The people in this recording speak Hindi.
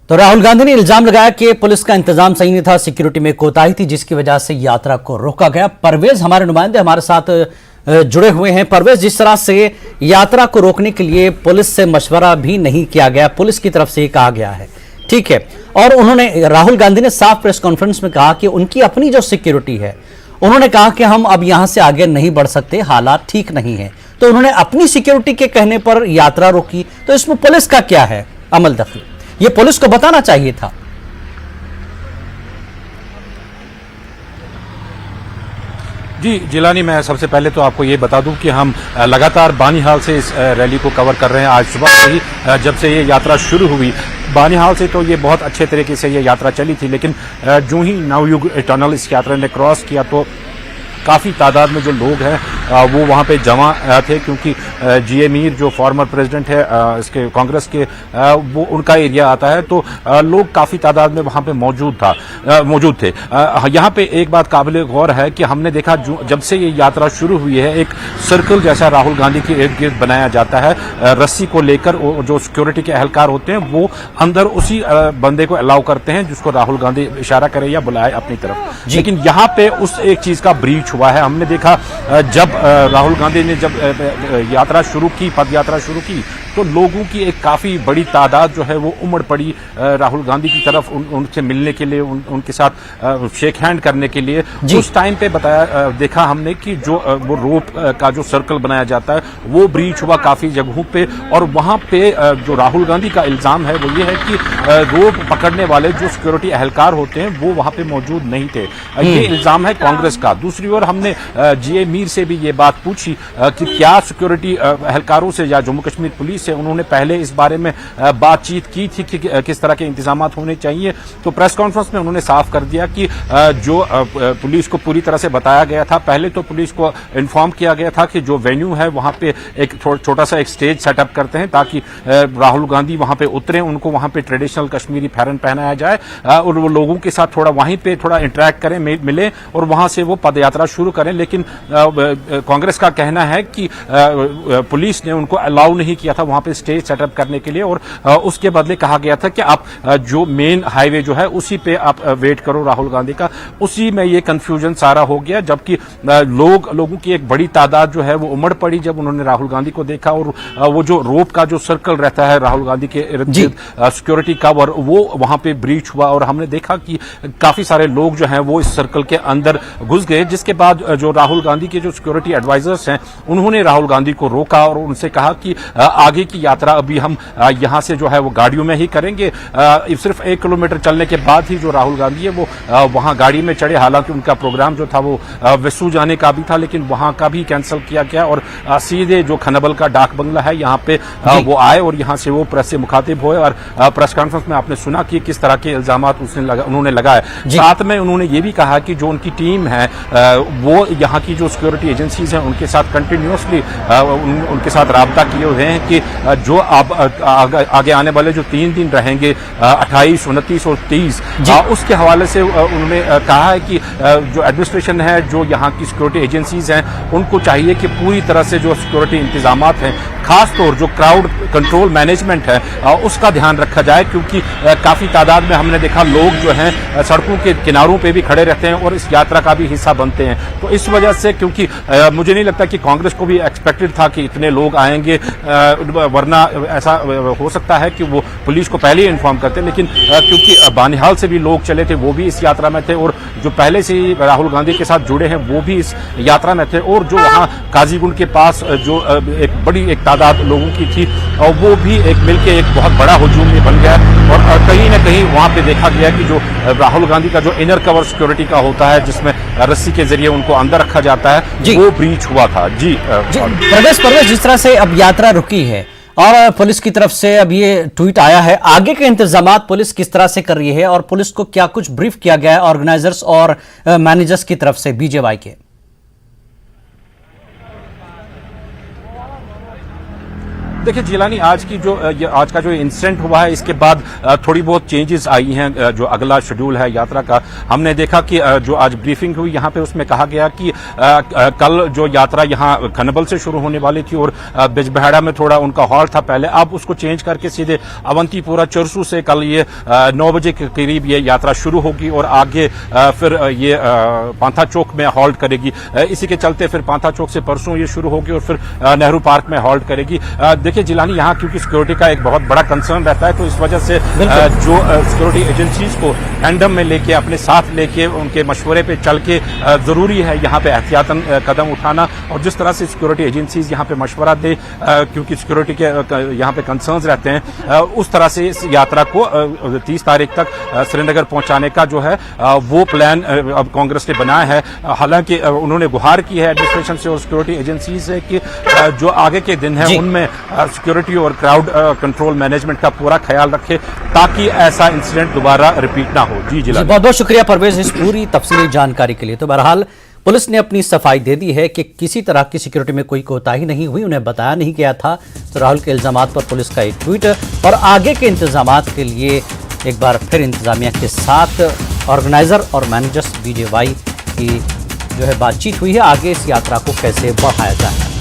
तो राहुल गांधी ने इल्जाम लगाया कि पुलिस का इंतजाम सही नहीं था, सिक्योरिटी में कोताही थी, जिसकी वजह से यात्रा को रोका गया। परवेज हमारे नुमाइंदे हमारे साथ जुड़े हुए हैं। परवेज, जिस तरह से यात्रा को रोकने के लिए पुलिस से मशवरा भी नहीं किया गया, पुलिस की तरफ से ये कहा गया है, ठीक है, और उन्होंने राहुल गांधी ने साफ प्रेस कॉन्फ्रेंस में कहा कि उनकी अपनी जो सिक्योरिटी है, उन्होंने कहा कि हम अब यहां से आगे नहीं बढ़ सकते, हालात ठीक नहीं है। तो उन्होंने अपनी सिक्योरिटी के कहने पर यात्रा रोकी। तो इसमें पुलिस का क्या है अमल दखल? ये पुलिस को बताना चाहिए था। जी जिलानी, मैं सबसे पहले तो आपको ये बता दूं कि हम लगातार बानीहाल से इस रैली को कवर कर रहे हैं। आज सुबह से ही जब से ये यात्रा शुरू हुई, बानीहाल से तो ये बहुत अच्छे तरीके से ये यात्रा चली थी, लेकिन जो ही नवयुग टनल इस यात्रा ने क्रॉस किया तो काफ़ी तादाद में जो लोग हैं वो वहाँ पे जमा थे, क्योंकि जीए मीर जो फॉर्मर प्रेसिडेंट है इसके कांग्रेस के, वो उनका एरिया आता है, तो लोग काफ़ी तादाद में वहाँ पे मौजूद थे। यहाँ पे एक बात काबिल गौर है कि हमने देखा जब से ये यात्रा शुरू हुई है, एक सर्कल जैसा राहुल गांधी के इर्द गिर्द बनाया जाता है। रस्सी को लेकर जो सिक्योरिटी के एहलकार होते हैं वो अंदर उसी बंदे को अलाउ करते हैं जिसको राहुल गांधी इशारा करे या बुलाए अपनी तरफ। लेकिन यहाँ पे उस एक चीज का ब्रीच हुआ है। हमने देखा जब राहुल गांधी ने जब यात्रा शुरू की, पद यात्रा शुरू की, तो लोगों की एक काफी बड़ी तादाद जो है वो उमड़ पड़ी राहुल गांधी की तरफ, उनसे मिलने के लिए, उनके साथ शेक हैंड करने के लिए। उस टाइम पे देखा हमने कि जो वो रोप का जो सर्कल बनाया जाता है वो ब्रीच हुआ काफी जगहों पे, और वहां पे जो राहुल गांधी का इल्जाम है वो ये है कि रोप पकड़ने वाले जो सिक्योरिटी एहलकार होते हैं वो वहां पे मौजूद नहीं थे। ये इल्जाम है कांग्रेस का। दूसरी ओर हमने जीए मीर से भी ये बात पूछी कि क्या सिक्योरिटी एहलकारों से या जम्मू कश्मीर पुलिस से उन्होंने पहले इस बारे में बातचीत की थी कि किस तरह के इंतजाम होने चाहिए। तो प्रेस कॉन्फ्रेंस में उन्होंने साफ कर दिया कि जो पुलिस को पूरी तरह से बताया गया था, पहले तो पुलिस को इन्फॉर्म किया गया था कि जो वेन्यू है वहां पे एक छोटा सा एक स्टेज सेटअप करते हैं ताकि राहुल गांधी वहां पे उतरे, उनको वहां पे ट्रेडिशनल कश्मीरी फैरन पहनाया जाए और वो लोगों के साथ थोड़ा वहीं पे थोड़ा इंटरेक्ट करें, मिले और वहां से वो पदयात्रा शुरू करें। लेकिन कांग्रेस का कहना है कि पुलिस ने उनको अलाउ नहीं किया था वहां पे स्टेज सेटअप करने के लिए, और उसके बदले कहा गया था कि आप जो मेन हाईवे जो है उसी पे आप वेट करो राहुल गांधी का। उसी में ये कंफ्यूजन सारा हो गया, जबकि लोगों की एक बड़ी तादाद जो है वो उमड़ पड़ी जब उन्होंने राहुल गांधी को देखा, और वो जो रोप का जो सर्कल रहता है राहुल गांधी के इर्द गिर्द सिक्योरिटी कवर, वो वहां पे ब्रीच हुआ और हमने देखा कि काफी सारे लोग जो हैं वो इस सर्कल के अंदर घुस गए। जिसके बाद जो राहुल गांधी के जो सिक्योरिटी एडवाइजर्स हैं उन्होंने राहुल गांधी को रोका और उनसे कहा कि आगे की यात्रा अभी हम यहां से जो है वो गाड़ियों में ही करेंगे। सिर्फ 1 किलोमीटर चलने के बाद ही जो राहुल गांधी है वो वहां गाड़ी में चढ़े। हालांकि उनका प्रोग्राम जो था वो वेसू जाने का भी था, लेकिन वहां का भी कैंसिल किया गया और सीधे जो खनबल का डाक बंगला है यहाँ पे वो आए और यहाँ से वो प्रेस से मुखातिब हुए। और प्रेस कॉन्फ्रेंस में आपने सुना कि किस तरह के इल्जाम उन्होंने लगाए। साथ में उन्होंने ये भी कहा कि जो उनकी टीम है वो यहाँ की जो सिक्योरिटी एजेंसीज हैं उनके साथ कंटिन्यूसली उनके साथ राब्ता किए हुए हैं कि जो अब आगे आने वाले जो 3 दिन रहेंगे 28, 29 और 30, उसके हवाले से उन्होंने कहा है कि जो एडमिनिस्ट्रेशन है, जो यहाँ की सिक्योरिटी एजेंसीज हैं, उनको चाहिए कि पूरी तरह से जो सिक्योरिटी इंतजामात हैं, खासतौर जो क्राउड कंट्रोल मैनेजमेंट है उसका ध्यान रखा जाए, क्योंकि काफी तादाद में हमने देखा लोग जो हैं सड़कों के किनारों पे भी खड़े रहते हैं और इस यात्रा का भी हिस्सा बनते हैं। तो इस वजह से, क्योंकि मुझे नहीं लगता कि कांग्रेस को भी एक्सपेक्टेड था कि इतने लोग आएंगे, वरना ऐसा हो सकता है कि वो पुलिस को पहले ही इन्फॉर्म करते, लेकिन क्योंकि बानीहाल से भी लोग चले थे, वो भी इस यात्रा में थे, और जो पहले से ही राहुल गांधी के साथ जुड़े हैं वो भी इस यात्रा में थे, और जो वहां काजीगुंड के पास जो एक बड़ी एक तादाद लोगों की थी और वो भी एक मिलके एक बहुत बड़ा हुजूम में बन गया। और कहीं ना कहीं वहां पे देखा गया कि जो राहुल गांधी का जो इनर कवर सिक्योरिटी का होता है, जिसमें रस्सी के जरिए उनको अंदर रखा जाता है, वो ब्रीच हुआ था। जी परवेज, जिस तरह से अब यात्रा रुकी है और पुलिस की तरफ से अब ये ट्वीट आया है, आगे के इंतजाम पुलिस किस तरह से कर रही है और पुलिस को क्या कुछ ब्रीफ किया गया है ऑर्गेनाइजर्स और मैनेजर्स की तरफ से बीजेवाई के? देखिए जिलानी, आज का जो इंसिडेंट हुआ है, इसके बाद थोड़ी बहुत चेंजेस आई हैं। जो अगला शेड्यूल है यात्रा का, हमने देखा कि जो आज ब्रीफिंग हुई यहाँ पे, उसमें कहा गया कि कल जो यात्रा यहाँ खनबल से शुरू होने वाली थी और बिजबहड़ा में थोड़ा उनका हॉल्ट था पहले, अब उसको चेंज करके सीधे अवंतीपुरा चरसू से कल ये 9 बजे के करीब ये यात्रा शुरू होगी और आगे फिर ये पांथा चौक में हॉल्ट करेगी। इसी के चलते फिर पांथा चौक से परसों ये शुरू होगी और फिर नेहरू पार्क में हॉल्ट करेगी। देखिए जिलानी, यहाँ क्योंकि सिक्योरिटी का एक बहुत बड़ा कंसर्न रहता है, तो इस वजह से जो सिक्योरिटी एजेंसीज को टैंडम में लेके, अपने साथ लेके, उनके मशवरे पे चल के जरूरी है यहाँ पे एहतियातन कदम उठाना। और जिस तरह से सिक्योरिटी एजेंसीज यहाँ पे मशवरा दे, क्योंकि सिक्योरिटी के यहाँ पे कंसर्न्स रहते हैं, उस तरह से इस यात्रा को 30 तारीख तक श्रीनगर पहुंचाने का जो है वो प्लान अब कांग्रेस ने बनाया है। हालांकि उन्होंने गुहार की है एडमिनिस्ट्रेशन से और सिक्योरिटी एजेंसी से कि जो आगे के दिन है उनमें सिक्योरिटी और क्राउड कंट्रोल मैनेजमेंट का पूरा ख्याल रखे, ताकि ऐसा इंसिडेंट दोबारा रिपीट ना हो। जी जिला, बहुत बहुत शुक्रिया परवेज इस पूरी तफसीली जानकारी के लिए। तो बहरहाल पुलिस ने अपनी सफाई दे दी है कि किसी तरह की सिक्योरिटी में कोई कोताही नहीं हुई, उन्हें बताया नहीं गया था। तो राहुल के इल्जामात पर पुलिस का एक ट्वीट और आगे के इंतजामात के लिए एक बार फिर इंतजामिया के साथ ऑर्गेनाइजर और मैनेजर्स BJY की जो है बातचीत हुई है, आगे इस यात्रा को कैसे बढ़ाया जाए।